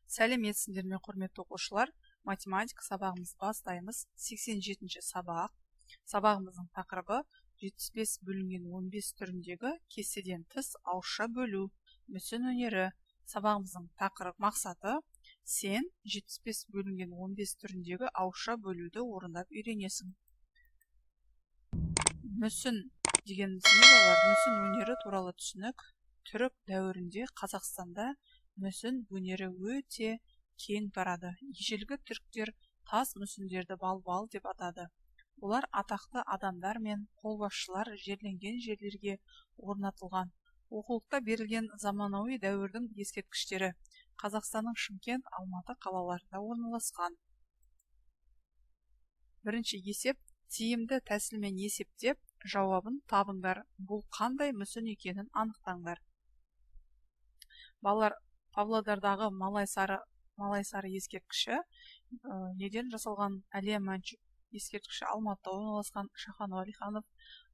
Сәлеметсіздер ме, құрметті оқушылар. Математика сабағымыз бастаймыз. 87-ші сабақ. Сабағымыздың тақырыбы 75 бөлінген 15 түріндегі кестеден тыс ауызша бөлу, мүсін өнері. Сабағымыздың тақырып мақсаты: сен 75 бөлінген 15 түріндегі ауызша бөлуді орындап үйренесің. Мүсін дегеніміз не болар? Мүсін өнері туралы түсінік. Түрік дәуірінде Қазақстанда мүсін өнері өте кең тарады. Ежелгі түріктер тас мүсіндерді балбал деп атады. Олар атақты адамдар мен қолбасшылар жерленген жерлерге орнатылған. Оқулықта берілген заманауи дәуірдің ескерткіштері Қазақстанның Шымкент, Алматы қалаларында орналасқан. Бірінші есеп: тиімді тәсілмен есептеп, жауабын табыңдар. Бұл қандай мүсін екенін анықтаңдар. Балалар, Павлодардағы Малайсары ескерткіші неден жасалған? Әлия Мәншүк ескерткіші Алматыда орналасқан, Шахан Уәлиханов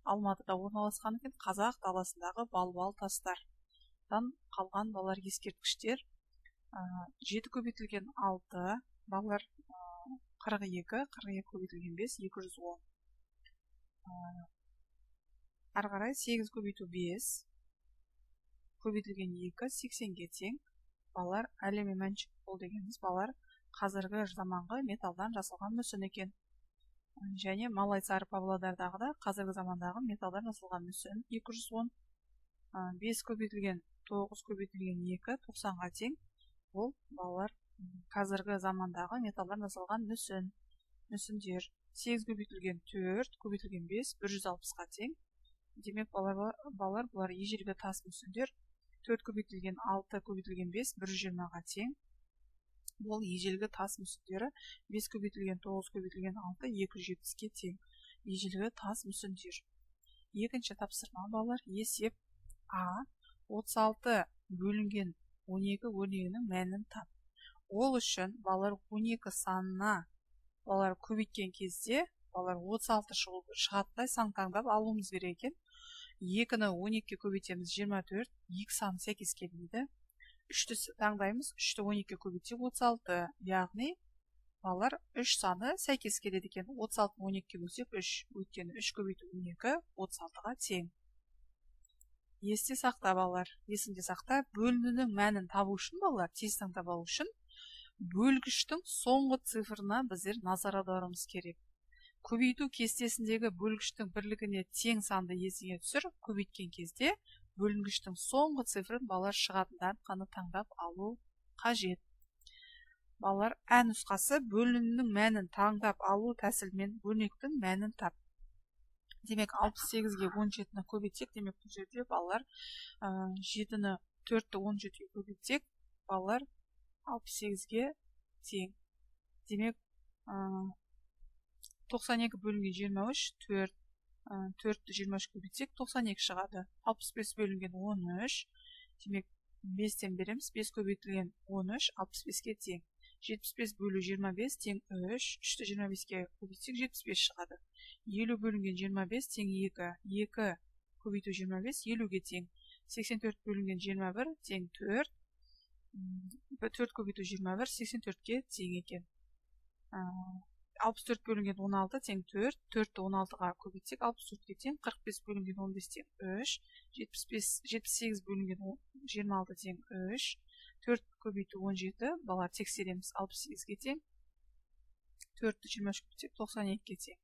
Алматыда орналасқан екен. Қазақ даласындағы балбал тастардан қалған балалар ескерткіштер. 7 көбейтілген 6, балалар 42, 42 көбейтілген 5, 210. Ары қарай 8 көбейту 5, көбейтілген 2, 80-ге тең. Балалар, Әлия Мәншүк бұл дегеніміз балалар қазіргі заманғы металдан жасалған мүсін екен. Және Малайсары Павлодардағы да қазіргі замандағы металдан жасалған мүсін 210. 5 көбейтілген 9 көбейтілген 2, 90-ға тең. Бұл балалар қазіргі замандағы металдан жасалған мүсіндер. 8 көбейтілген 4 көбейтілген 5, 160-ға тең. Демек балалар бұлар ежелгі тас мүсіндер. 4 көбейтілген 6 көбейтілген 5, 120-ға тең. Бұл ежелгі тас мүсіндері. 5 көбейтілген 9 көбейтілген 6, 270-ге тең. Ежелгі тас мүсіндер. Екінші тапсырма балалар: есеп А. 36 бөлінген 12 өрнегінің мәнін тап. Ол үшін балалар 12 санына балалар көбейткен кезде балалар 36 шығаттай сан таңдап алуымыз керек екен. 2-ні 12-ке көбейтеміз, 24, 2 саны сәйкес келмейді. 3-ті таңдаймыз, 3-ті 12-ке көбейтсек 36, яғни балалар 3 саны сәйкес келеді екен. 36-ны 12-ке бөлсек 3, өйткені 3 көбейту 12, 36-ға тең. Есте сақта балалар, есіңде сақта. Бөлінудің мәнін табу үшін балалар, тез таңдап алу үшін бөлгіштің соңғы цифрына біздер назар аударуымыз керек. Көбейту кестесіндегі бөлгіштің бірлігіне тең санды есіңе түсір. Көбейткен кезде бөлінгіштің соңғы цифрын балалар шығатындан қаны таңдап алу қажет. Балалар, ә нұсқасы: бөлінудің мәнін таңдап алу тәсілмен өрнектің мәнін тап. Демек 68-ге 17-ні көбейтсек, демек бұл жерде балалар 7-ні 4-ті 17-ге көбейтсек, балалар 68-ге тең. Демек 92 бөлінген 23, 4-ті 23 көбейтсек 92 шығады. 65 бөлінген 13, демек 5-тен береміз. 5 көбейтілген 13, 65-ке тең. 75 бөлу 25 тең 3, 3-ті 25-ке көбейтсек 75 шығады. 50 бөлінген 25 тең 2, 2 көбейту 25, 50-ге тең. 84 бөлінген 21 тең 4, 4 көбейту 21, 84-ке тең екен. 64 бөлінген 16 тең 4, 4-ті 16-ға көбейтсек 64-ке тең. 45 бөлінген 15 тең 3, 78 бөлінген 26 тең 3, 4 көбейту 17, балалар тексереміз, 68-ге тең. 4-ті 23 көбейтсек 92-ге тең.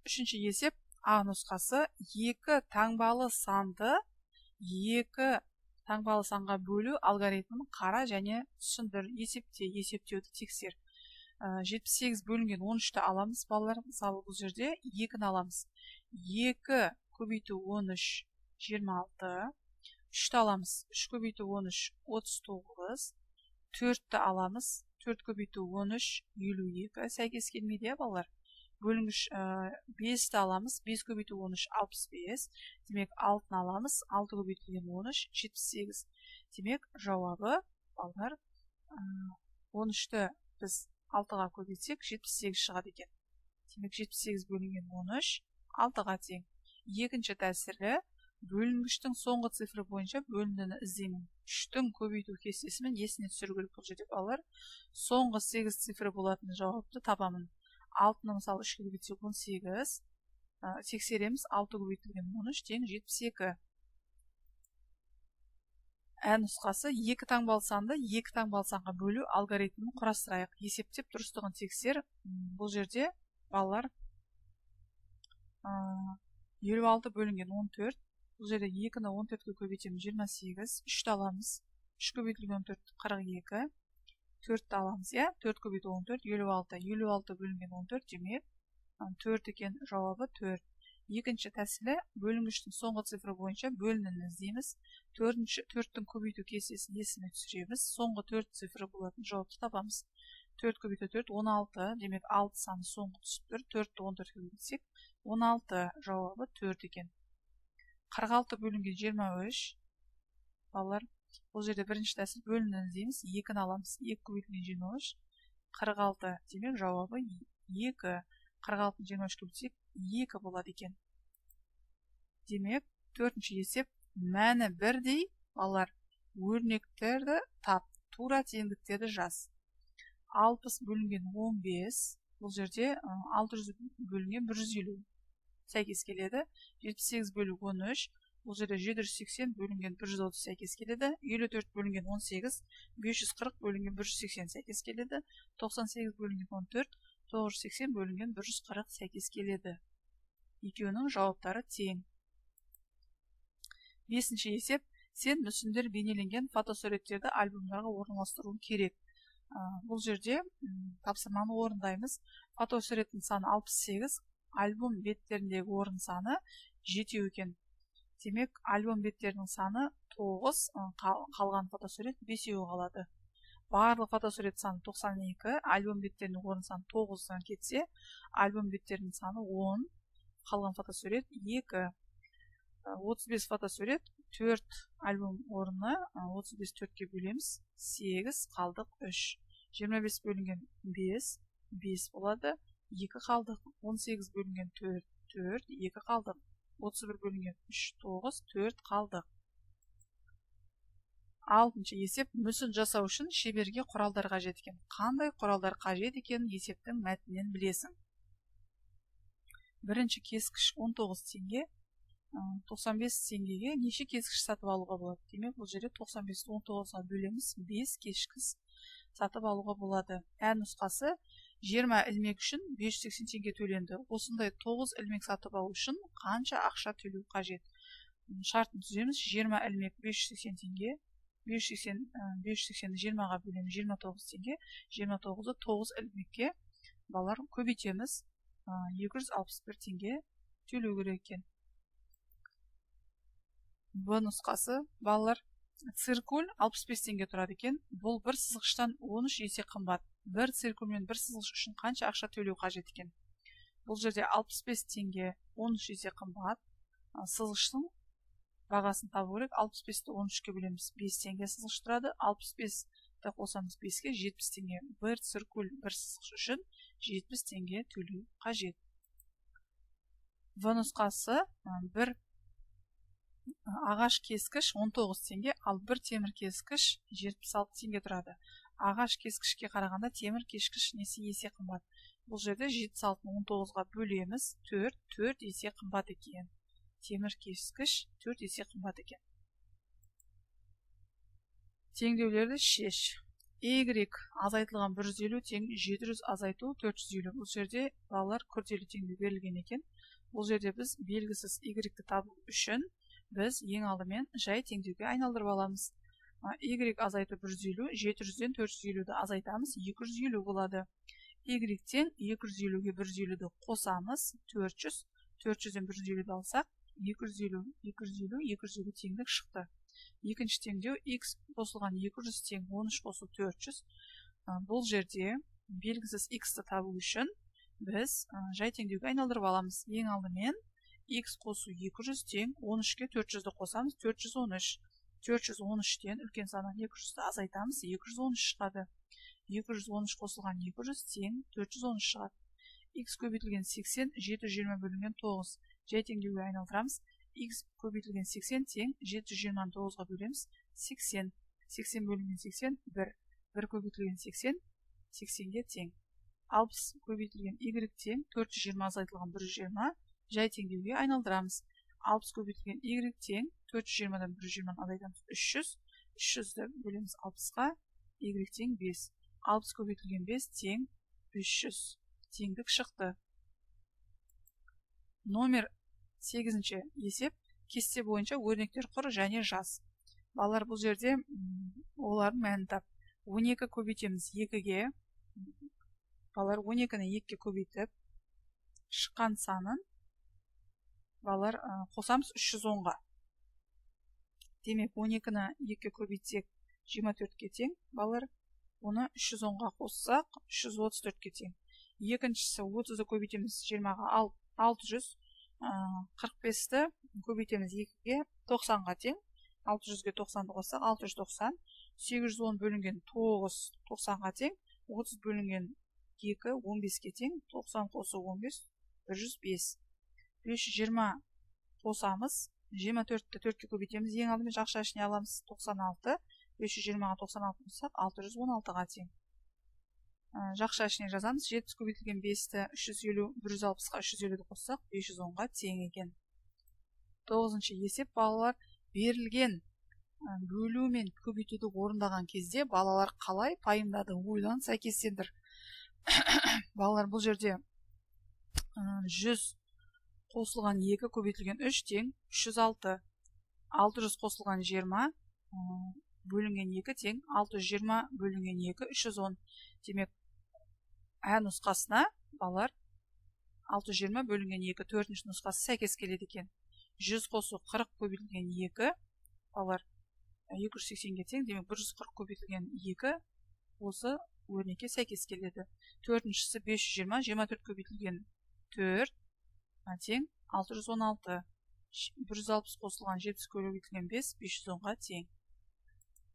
Үшінші есеп А нұсқасы: 2 таңбалы санды 2 таңбалы санға бөлу алгоритмін қара және түсіндір. Есептеуді тексер. 78 бөлінген 13-ті аламыз балалар. Мысалы бұл жерде 2-ні аламыз. 2 көбейту 13, 26. 3-ті аламыз. 3 көбейту 13, 39. 4-ті аламыз. 4 көбейту 13, 52. Сәйкес келмейді балалар. Бөлінгіш 5-ті аламыз. 5 көбейту 13, 65. Демек 6-ны аламыз. 6 көбейтілген 13, 78. Демек жауабы балалар 13-ті біз 6-ға көбейтсек 78 шығады екен. Демек 78 бөлінген 13, 6-ға тең. Екінші тәсілі: бөлінгіштің соңғы цифры бойынша бөліндіні іздеймін. 3-тің көбейту кестесімен есіне түсіру керек бұл жерде балалар. Соңғы 8 цифры болатын жауапты табамын. 6-ны мысалы 3-ке көбейтсек 18. Тексереміз. 6 көбейтілген 13 тең 72. Ә нұсқасы 2 таңбалы санды 2 таңбалы санға бөлу алгоритмін құрастырайық. Есептеп дұрыстығын тексер. Бұл жерде балалар 56 бөлінген 14. Бұл жерде 2-ні 14-ке көбейтеміз 28. 3-ті аламыз. 3 көбейтілген 14 42. 4-ті аламыз. 4 көбейту 14 56. 56 бөлінген 14 демек 4 екен жауабы 4. Екінші тәсілі бөлінгіштің соңғы цифры бойынша бөлінін іздейміз. 4-тің көбейту кестесін есіне түсіреміз. Соңғы 4 цифры болатын жауапты табамыз. 4 көбейту 4 16. Демек 6 саны соңғы түсіп тұр. 4-ті 14-ке көбейтсек 16 жауабы 4 екен. 46 бөлінген 23. Балалар, бұл жерде бірінші тәсіл бөлінін іздейміз. 2-ні аламыз. 2 көбейтілген 23. 46 демек жауабы 2. 46-ны 23-ке бөлсек 2 болады екен. Демек, 4-ші есеп мәні бірдей, балалар, өрнектерді тап, тура теңдіктерді жаз. 60 бөлінген 15, бұл жерде 600 бөлінген 150 сәйкес келеді. 78 бөлу 13, бұл жерде 780 бөлінген 130 сәйкес келеді. 54 бөлінген 18, 540 бөлінген 180 сәйкес келеді. 98 бөлінген 14, 980 бөлінген 140 сәйкес келеді. Екеуінің жауаптары тең. 5-ші есеп, сен мүсіндер бейнеленген фотосуреттерді альбомдарға орналастыруың керек. Бұл жерде тапсырманы орындаймыз. Фотосуреттің саны 68, альбом беттеріндегі орын саны 7 екен. Демек, альбом беттерінің саны 9, қалған фотосурет 5 қалады. Барлық фотосурет саны 92, альбом беттерінің орын саны 9-дан кетсе, альбом беттерінің саны 10, қалған фотосурет 2. 35 фотосурет, 4 альбом орны, 35 4-ке бөлеміз, 8, қалдық 3. 25 бөлінген 5, 5 болады, 2 қалдық, 18 бөлінген 4, 4, 2 қалдық, 31 бөлінген 3, 9, 4 қалдық. 6-ші есеп, мүсін жасау үшін шеберге құралдар қажет екен. Қандай құралдар қажет екенін есептің мәтінен білесің. Бірінші кескіш 19 теңге, 95 теңгеге неше кескіш сатып алуға болады? Демек, бұл жерде 95-ті 19-ға бөлеміз, 5 кескіш сатып алуға болады. Ә нұсқасы 20 ілмек үшін 580 теңге төленді. Осындай 9 ілмек сатып алу үшін қанша ақша төлеу қажет? Шартын түземіз. 20 ілмек 580 теңге. 580-ді 20-ға бөлеміз 29 теңге. 29-ды 9 ілмекке балалар көбейтеміз. 261 теңге төлеу керек екен. Б нұсқасы, балалар, циркуль 65 теңге тұрады екен. Бұл бір сызғыштан 13 есе қымбат. Бір циркуль мен бір сызғыш үшін қанша ақша төлеу қажет екен? Бұл жерде 65 теңге 13 есе қымбат. Сызғыштың бағасын табу керек. 65-ті 13-ке бөлеміз, 5 теңге сызғыш тұрады. 65-ті қосамыз 5-ке, 70 теңге. Бір циркуль бір сызғыш үшін 70 теңге төлеу қажет. В нұсқасы, бір ағаш кескіш 19 теңге, ал бір темір кескіш 76 теңге тұрады. Ағаш кескішке қарағанда темір кескіш несі есе қымбат. Бұл жерде 76-ны 19-ға бөлеміз, 4 есе қымбат екен. Темір кескіш 4 есе қымбат екен. Теңдеулерді шеш. Y азайтылған 150 тең 700 азайту 450. Бұл жерде балалар күрделі теңдеу берілген екен. Бұл жерде біз белгісіз Y-ті табу үшін біз ең алдымен жай теңдеуге айналдырып аламыз. Y азайту 150, 700-ден 450-ді азайтамыз, 250 болады. Y тең 250-ге 150-ді қосамыз, 400, 400-ден 150-ді алсақ, 250, 250, 250 теңдік шықты. Екінші теңдеу X қосылған 200 тең 13 қосу 400. Бұл жерде белгісіз X-ті табу үшін біз жай теңдеуге айналдырып аламыз. Ең алдымен X қосу 200 тең 13-ке 400-ді қосамыз, 413. 413-тен үлкен саннан 200-ді азайтамыз, 213 шығады. 213 қосылған 200 тең 413 шығады. X көбейтілген 80, 720 бөлінген 9. Жай теңдеуге айналдырамыз. x көбейтілген 80 тең 729-ға бөлеміз 80. 80 бөлінген 80 1. 1 көбейтілген 80 80-ге тең. 60 көбейтілген y тең 420 азайтылған 120 жай теңдеуге айналдырамыз. 60 көбейтілген y тең 420-дан 120-дан азайтамыз 300. 300-ді бөлеміз 60-ға, y тең 5. 60 көбейтілген 5 тең 300. Теңдік шықты. Номер 8-ші есеп. Кесте бойынша өрнектер құр және жаз. Балалар, бұл жерде олардың мәнін тап. 12 көбейтеміз 2-ге. Балалар 12-ні 2-ге көбейтіп, шыққан санын балалар қосамыз 310-ға. Демек 12-ні 2-ге көбейтсек 24-ге тең. Балалар, оны 310-ға қоссақ 334-ге тең. Екіншісі 30-ды көбейтеміз 20-ға 600. 45-ті көбейтеміз 2-ге 90-ға тең. 600-ге 90-ды қоссақ 690. 810 бөлінген 9 90-ға тең. 30 бөлінген 2 15-ге тең. 90 қосу 15 105. 520 қосамыз. 24-ті 4-ге көбейтеміз. Ең алдымен жақша ішіне аламыз 96. 520-ға 96 қоссақ 616-ға тең. Жақша ішіне жазамыз. 70 көбейтілген 5-ті 350, 160-ға 350-ді қоссақ 510-ға тең екен. 9-шы есеп. Балалар берілген бөлу мен көбейтуді орындаған кезде балалар қалай пайымдады? Ойлан, сәйкестендір. Балалар, бұл жерде 100 қосылған 2 көбейтілген 3 тең 306. 600 қосылған 20 бөлінген 2 тең 620 бөлінген 2 310. Демек, ә нұсқасына балалар 620 бөлінген 2 4-ші нұсқасы сәйкес келеді екен. 100 қосу 40 көбейтілген 2 балалар 280-ге тең. Демек, 140 көбейтілген 2 осы өрнекке сәйкес келеді. 4-шісі 520, 24 көбейтілген 4 тең 616. 160 қосылған 70 көбейтілген 5 510-ға тең.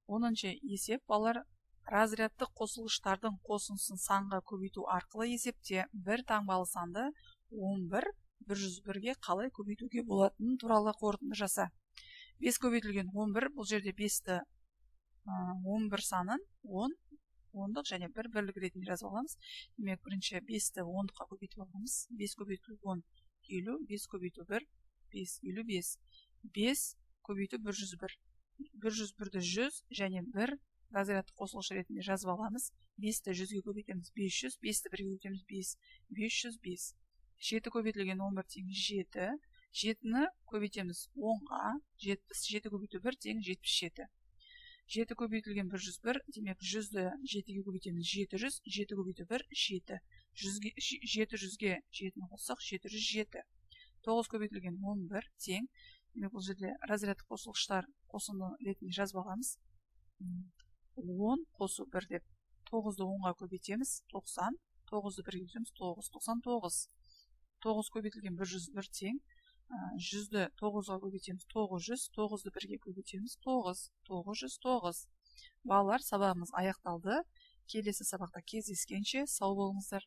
10-шы есеп. Балалар, разрядтық қосылғыштардың қосындысын санға көбейту арқылы есепте бір таңбалы санды 11 101-ге қалай көбейтуге болатыны туралы қорытынды жаса. 5 көбейтілген 11, бұл жерде 5-ті 11 санын 10, 10-дық және 1 бірлік ретінде жазып аламыз. Демек, бірінші 5-ті 10-дыққа көбейтіп аламыз. 5 көбейту 10 50, 5 көбейту 1 5 55. 5 көбейту 101. 101-ді 100 және 1 разрядтық қосылғыш ретінде жазып аламыз. 5-ті 100-ге көбейтеміз 500, 5-ті 1-ге көбейтеміз 5 505. 7 көбейтілген 11 тең 7. 7-ні көбейтеміз 10-ға, 7 көбейту 1 тең 77. 7 көбейтілген 101, демек 100-ді 7-ге көбейтеміз 700, 7 көбейту 1 7. 700-ге 7-ні қоссақ 707. 9 көбейтілген 11 тең. Демек, бұл жерде разрядтық қосылғыштар қосынды ретінде жазып аламыз. 10 қосу 1 деп 9-ды 10-ға көбейтеміз 90, 9-ды 1-ге көбейтеміз 9, 99. 9 көбейтілген 101 тең. 100-ді 9-ға көбейтеміз 900, 9-ды 1-ге көбейтеміз 9, 909. Балалар, сабағымыз аяқталды. Келесі сабақта кездескенше сау болыңыздар.